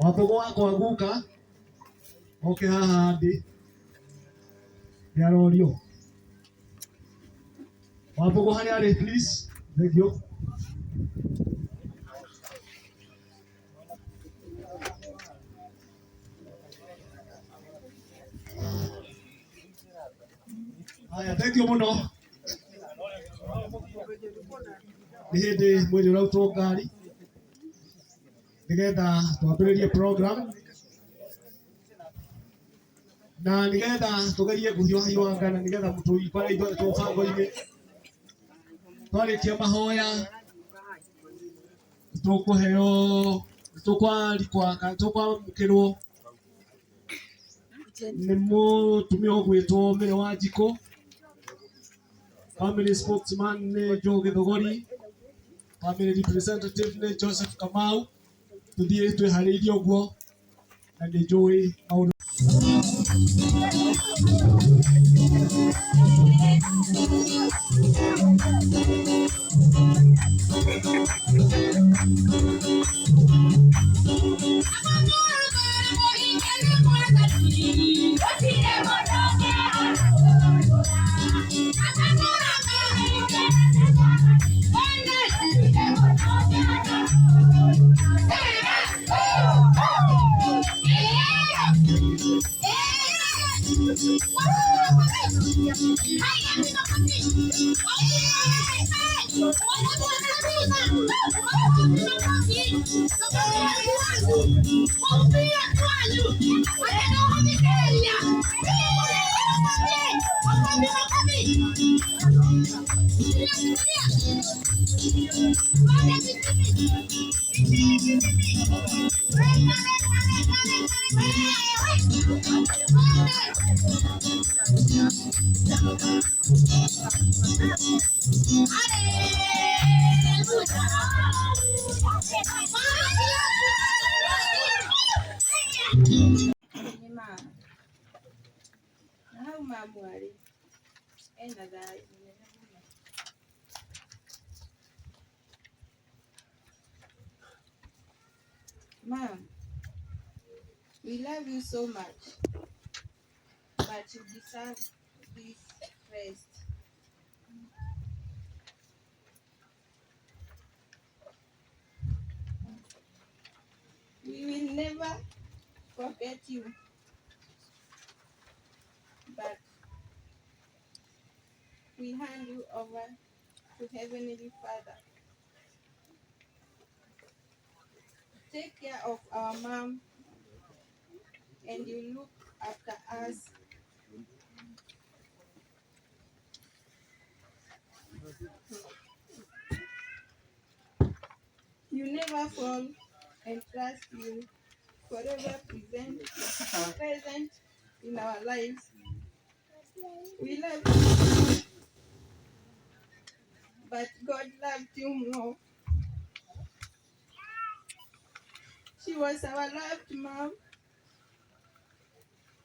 Wapogo wako aguka. Okay, haha ndi. Yarorio. Wapogo hari ari please. Thank you. Aya, thank you muno. Nihindi mwiri urautwo ngari nigetha twambiririe program na nigetha tugerie kuhiũha-hiũhanga nigetha tũikare ithuothe twĩ mũbango-inĩ. Twarĩkia mahoya tũkũheo tũkwamũkĩrwo nĩ mũtumia ũgwĩtwo Mary Wanjikũ, family spokesman nĩ Joe Gĩthũgũri, family representative nĩ Joseph Kamau. Tuthiĩ twĩharĩirie ũguo na nĩ njũĩ maũndũ. Mom, we love you so much, but you deserve this rest. We will never forget you, but we hand you over to Heavenly Father. Take care of our mom and you look after us. You never fall and trust you forever present in our lives. We love you, but God loved you more. She was our loved mom,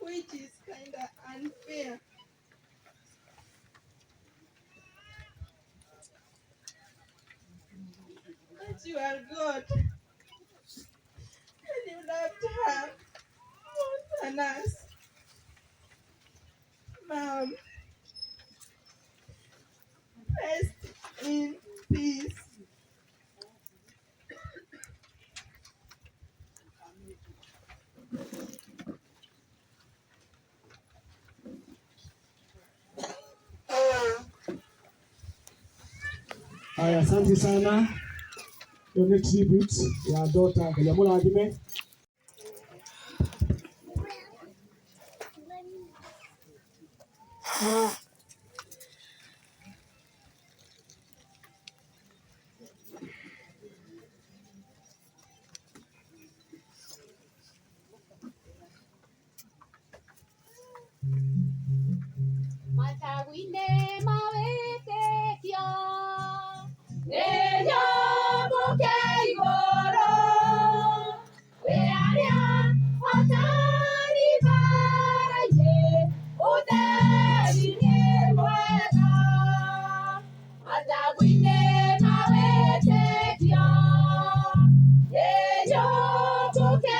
which is kinda unfair. But you are God, and you loved her more than us. Mom, rest in peace. Aya, asante sana. Hiyo ni tribute ya daughter ya Mulathime. Matawinde mawetekio Nejo muke igoro Wearia watari baraye Uderi ni mwega Matawinde mawetekio Nejo muke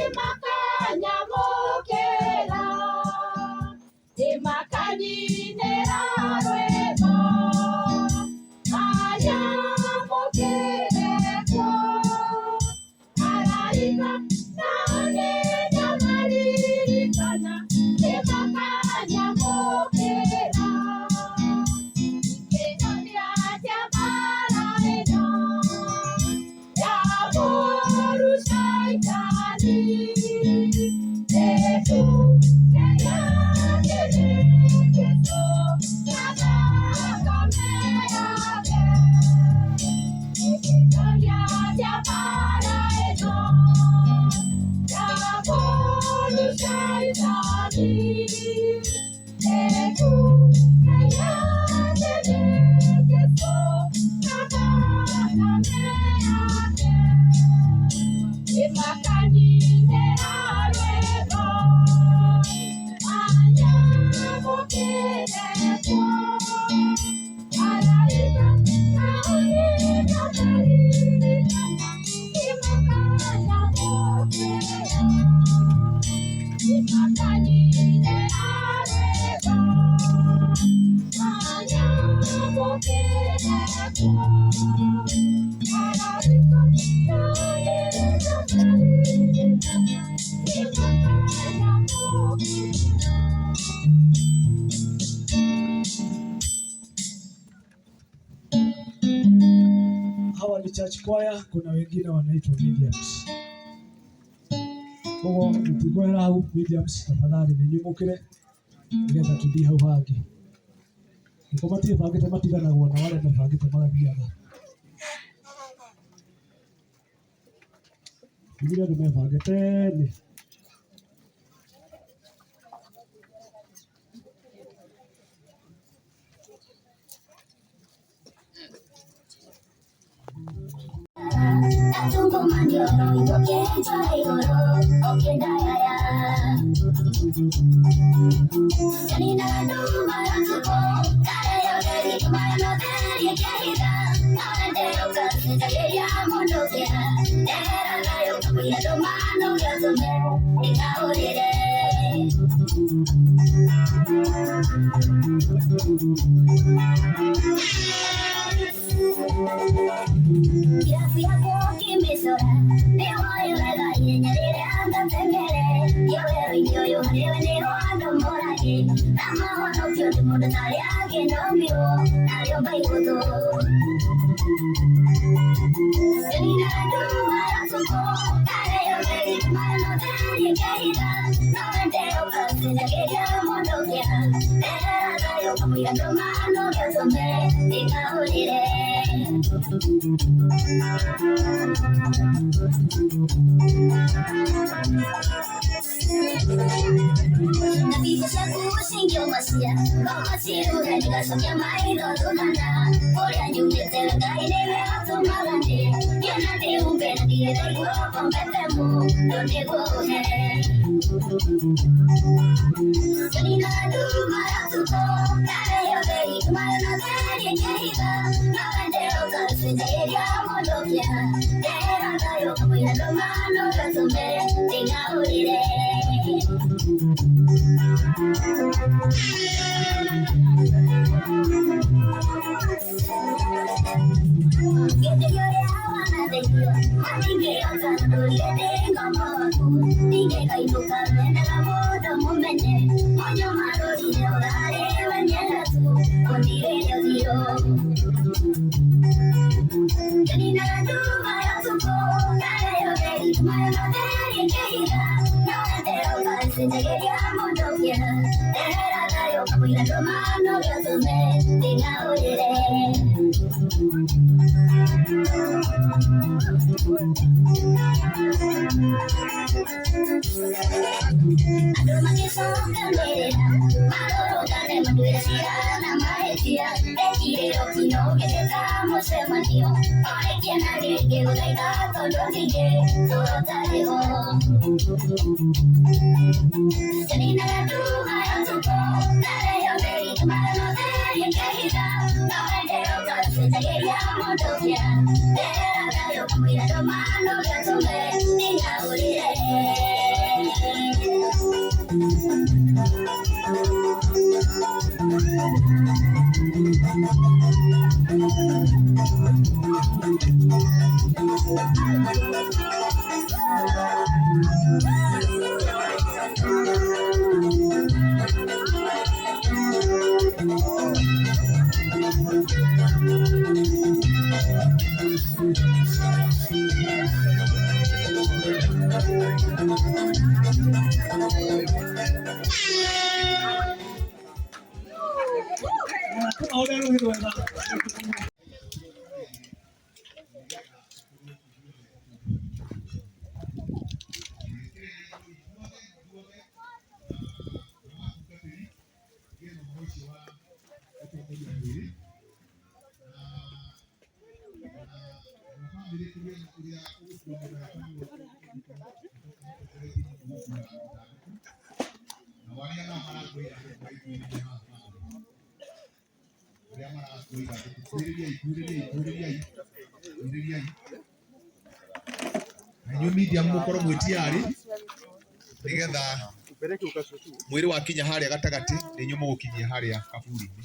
imakanyamũkĩra imakanyinĩra rwĩmbo anyamũkĩre kuo araika nani nyamaririkana imakanyamũkĩra ikĩnyonia njamara ĩno ya mũru Shaitani Yesu Kenya Yesu Nakakame yake ikitonya jamara eno ya mũru Shaitani Yesu Kenya Yesu Nakakame yake imakanyinĩra rwĩmbo anyamũkĩre kuo araika nani nyamaririkana imakanyamũkĩra imakanyinĩra rwĩmbo anyamũkĩre kuo araika Hawa ni church choir, kuna wengine wanaitwa mediums. Kwa mtigwera hau mediums tafadhali ninyumukire ngetha tuthie hau hangi. Niko matie bangite matiganagwo na wale mebangite magathiaga. Ngira ndio mebangite ni Atungo manjoro itokeja igoro okendaya Janina duma yatuko kare yoderi kumano deri kehida Nande okasi jageya mondokera Nera layo kabuya domano yatume ikaurire Gracias por kimesora Newayo ega yenyerere anda temere Yowero inyoyo harewene wando morage Nama hono kyo tumudu tari age no miwo Nario baikoto Senina duma yatuko Kare yoberi kumano deri kehida Nawente okasi jageya mondo kera Nera layo kabuya domano yatume ikaurire Nabisa sa kusing yung masya Mamasiru na niga sa kiyamay dodonana Korea yung literaga inewe ato magandi Yan nate umpe na diretay ko kong bete mo Donde ko he Kanina dumaratu ko Kare yo beri kumayo na deri kehita Nawende oka suja yeria mondokya Dera tayo kabuya domano katume Tinga urire Gete yore awana dekyo Matinge oka nurire tengo moku Tinge kaibuka mena la modo mumene Moño marori de orare wenyela tu Kondire yo dio Janina duma yatuko Kare yo beri kumayo no deri kehida Nawente okasi jageya mondokya Dera tayo kabuya domano yatume Tinga urire Aduh mangiso kanderera Maroro kane maduira sirana maetia Ekire okino keteta mosemanio Orekia nage kegodaita tolonige Torotareho Janina duma yatuko Kare yo beri kumano deri kehida Nawende okasi jageya mondokya Dera tayo kabuya domano yatume Tinga urire Nanyu media mukoro mwitiari nigetha mwiri wakinya haria gatagati ninyu mugukinyia haria kaburi-ini.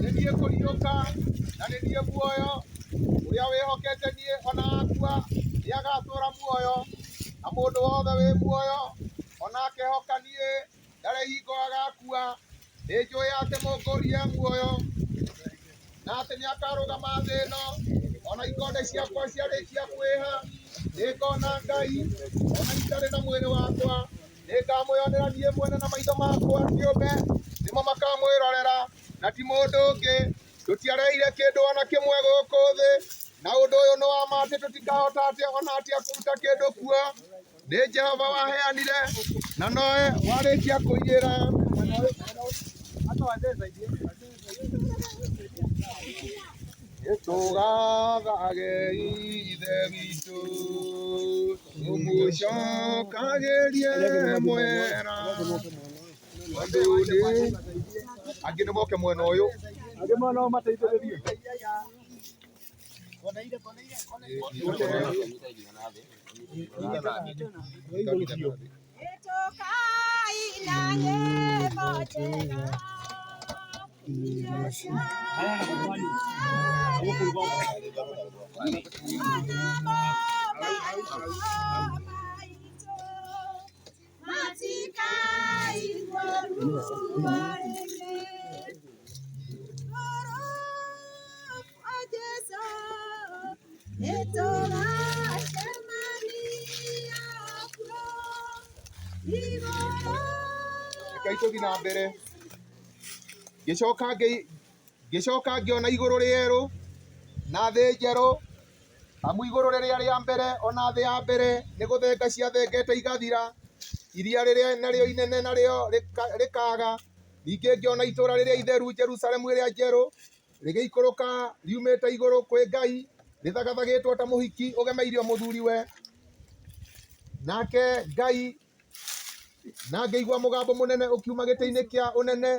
Nĩniĩ kũriũka na nĩniĩ muoyo, ũrĩa wĩhokete niĩ ona akua nĩagatũũra muoyo, na mũndũ wothe wĩ muoyo ona akehoka niĩ ndarĩ hingo agakua. Nĩnjũĩ atĩ Mũkũria muoyo na atĩ nĩakarũgama thĩ ĩno ona ikonde ciakwa ciarĩkia kwĩha. Nĩngona Ngai ona itarĩ na mwĩrĩ wakwa, nĩngamwĩonera niĩ mwene na maitho makwa kĩũmbe, nĩmo makamwĩrorera na ti mũndũ ũngĩ. Tũtiareire kĩndũ ona kĩmwe gũkũ thĩ, na ũndũ ũyũ nĩ wa ma atĩ tũtikahota atĩa ona atĩa kũruta kĩndũ kuo. Nĩ Jehova waheanire na nowe warĩkia kũiyĩra. Nĩtũgathage ithe witũ, tũmũcokagĩrie mwera. Angĩ nĩ moke mwena ũyũ, angĩ mwena ũyũ mateithĩrĩrie. Kai tũthiĩ na mbere. Ngĩcoka ngĩona igũrũ rĩerũ na thĩ njerũ, amu igũrũ rĩrĩa rĩa mbere ona thĩ ya mbere nĩ gũthenga ciathengete igathira, iria rĩrĩa narĩo inene narĩo rĩkaga. Ningĩ ngĩona itũũra rĩrĩa itheru Jerusalemu ĩrĩa njerũ rĩgĩikũrũka riumĩte igũrũ kwĩ Ngai, rĩthagathagĩtwo ta mũhiki ũgemeirio mũthuriwe. Nake Ngai na ngĩigua mũgambo mũnene ũkiuma gĩtĩ-inĩ kĩa ũnene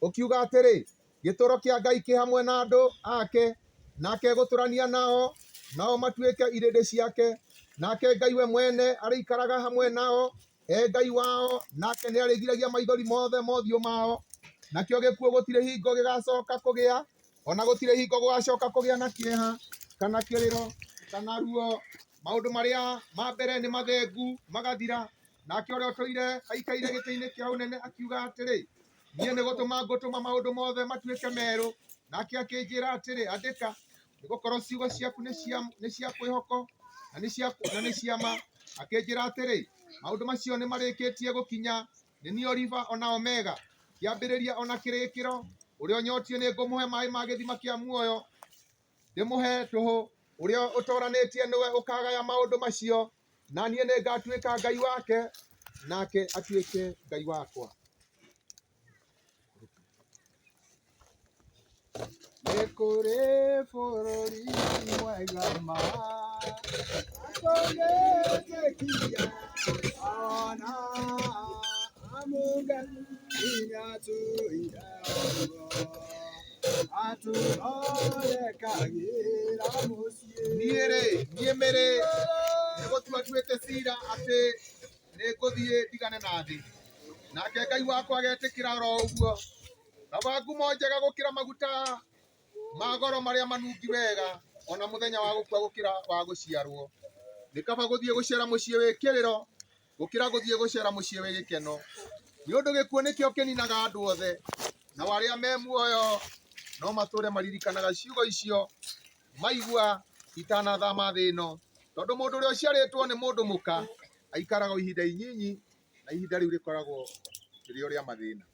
ukiuga atiri gitoro kia Ngai ki hamwe na andu ake nake guturania nao matuike irindi ciake nake Ngai we mwene arikaraga hamwe nao Ngai wao nake ni arigiragia maithori mothe mothiu mao nakio gikuo gutire hingo gigacoka kugia ona gutire hingo gugacoka kugia na kieha kana kiriro kana ruo maundu maria ma mbere ni mathengu magathira nake uria utoire aikaire giti-ini kia unene akiuga atiri nie ni gutuma maundu mothe matuike meru nake akinjira atiri andika nigukorwo ciugo ciaku ni cia kwihoko na ni cia ma akinjira atiri maundu macio ni marikitie gukinya ni ni Oliva ona Omega kiambiriria ona kirikiro uria unyotie ni ngumuhe mai ma githima kia muoyo ndimuhe tuhu uria utoranitie niwe ukagaya maundu macio na nie ni ngatuika Ngai wake nake atuike Ngai wakwa. Ekore forori mwega ma atongete kia ana amuga inyatu idao atu ole kagira musie nie mere nigutua tuite cira ati ni nguthie ndigane na thi nake Ngai wakwa agetikira ro uguo baba ngumo njega gukira maguta magoro maria manungi wega ona muthenya wa gukua gukira wa guciarwo ni kaba guthie gucera mucie wi kiriro gukira guthie gucera mucie wi gikeno ni undu gikuo nikio kininaga andu othe na waria me muoyo no mature maririkanaga ciugo icio maigua itanathama thi ino tondu mundu uria uciaritwo ni mundu muka aikaraga ihinda inyinyi na ihinda riu rikoragwo rio ria mathina.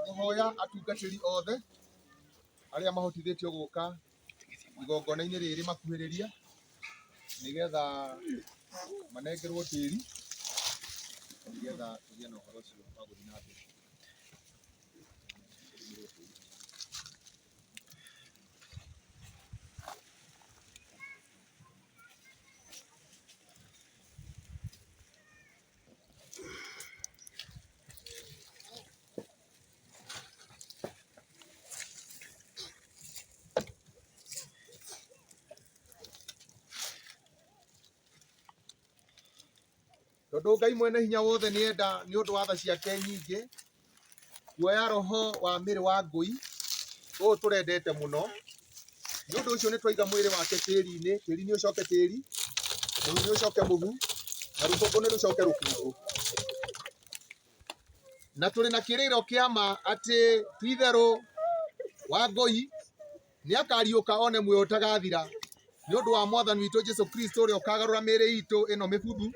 Kuhoya atungatiri othe aria mahotithitio guka igongona-ini riri makuhiriria nigetha manengerwo tiri nigetha tugie na uhoro ucio wa guthii na mbere. Tondu Ngai mwene hinya wothe ni enda ni undu wa tha ciake nyingi kuoya roho wa miri wa ngui uyu turendete muno ni undu ucio ni twaiga mwiri wake tiri-ini ucoke tiri muhu ni ucoke muhu na rukungu ni rucoke rukungu na turi na kiriro kia ma ati twitheru wa ngui ni akariuka one muoyo utagathira ni undu wa mwathani witu Jesu Kristo uria ukagarura miri itu ino mibuthu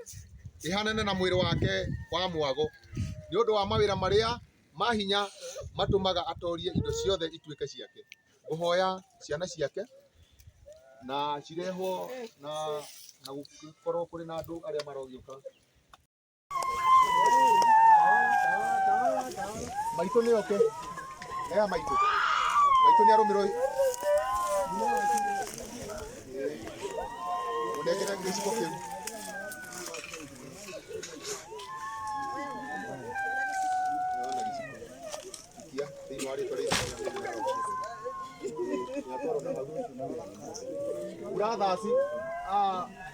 ihanane na mwiri wake wa mwago ni undu wa mawira maria mahinya matumaga atorie indo ciothe ituike ciake. Nguhoya ciana ciake na cirehwo na gukorwo kuri na andu aria marogiuka. Maitu ni oke ea maitu ni arumirwo unengere gicigo kiu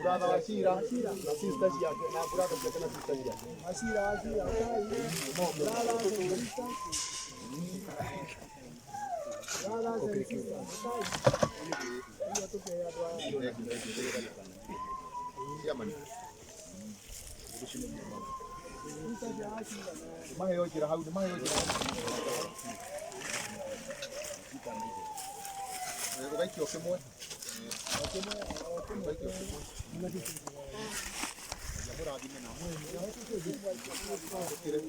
brother wa Shira na sister ciake na brother ciake na sister ciake Shira maheo njira hau ni maheo njira ugaikio kimwe mũrathime na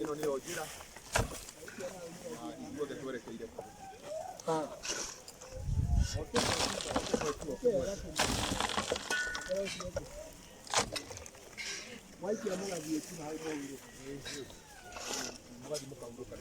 ĩno nĩyo njĩra ithuothe twerekeire Waikia mũgathiĩ tu harĩ mũndũ. mũgathiĩ mũkaurũka